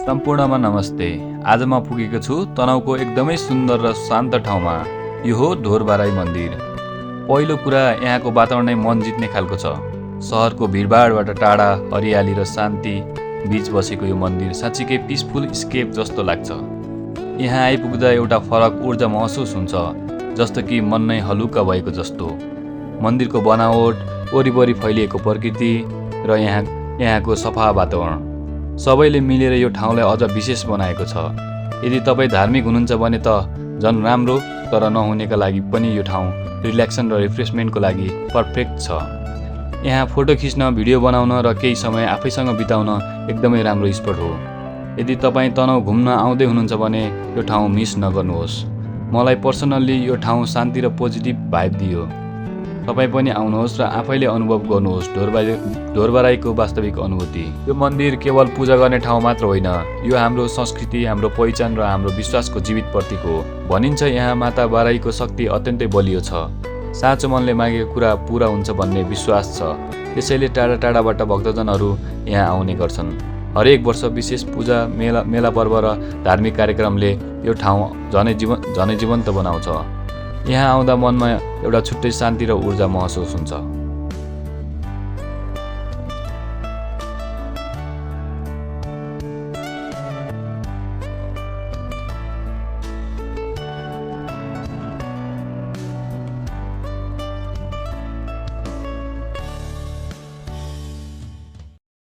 सम्पूर्णमा नमस्ते। आज म पुगेको छु तनहुँको एकदमै सुन्दर र शान्त ठाउँमा। यो हो ढोरबाराई मन्दिर। पहिलो कुरा यहाँको वातावरण नै मन जित्ने खालको छ। सहरको भिडभाडबाट टाढा हरियाली र शान्ति बीच बसेको यो मन्दिर साँच्चीकै पिसफुल स्केप जस्तो लाग्छ। यहाँ आइपुग्दा एउटा फरक ऊर्जा महसुस हुन्छ, जस्तो कि मन नै हलुका भएको जस्तो। मन्दिरको बनावट, वरिपरि फैलिएको प्रकृति र यहाँको सफा वातावरण सबैले मिलेर यो ठाउँलाई अझ विशेष बनाएको छ। यदि तपाईँ धार्मिक हुनुहुन्छ भने त झन् राम्रो, तर नहुनेका लागि पनि यो ठाउँ रिल्याक्सन र रिफ्रेसमेन्टको लागि पर्फेक्ट छ। यहाँ फोटो खिच्न, भिडियो बनाउन र केही समय आफैसँग बिताउन एकदमै राम्रो स्पट हो। यदि तपाईँ तनहुँ घुम्न आउँदै हुनुहुन्छ भने यो ठाउँ मिस नगर्नुहोस्। मलाई पर्सनल्ली यो ठाउँ शान्ति र पोजिटिभ भाइब दियो। तपाईँ पनि आउनुहोस् र आफैले अनुभव गर्नुहोस् ढोरबाराईको वास्तविक अनुभूति। यो मन्दिर केवल पूजा गर्ने ठाउँ मात्र होइन, यो हाम्रो संस्कृति, हाम्रो पहिचान र हाम्रो विश्वासको जीवित प्रतीक हो। भनिन्छ यहाँ माता बाराईको शक्ति अत्यन्तै बलियो छ। साँचो मनले मागेको कुरा पुरा हुन्छ भन्ने विश्वास छ। त्यसैले टाढा टाढाबाट भक्तजनहरू यहाँ आउने गर्छन्। हरेक वर्ष विशेष पूजा, मेला पर्व र धार्मिक कार्यक्रमले यो ठाउँ झनै जीवन्त बनाउँछ। यहाँ आउँदा मनमा एउटा छुट्टै शान्ति र ऊर्जा महसुस हुन्छ।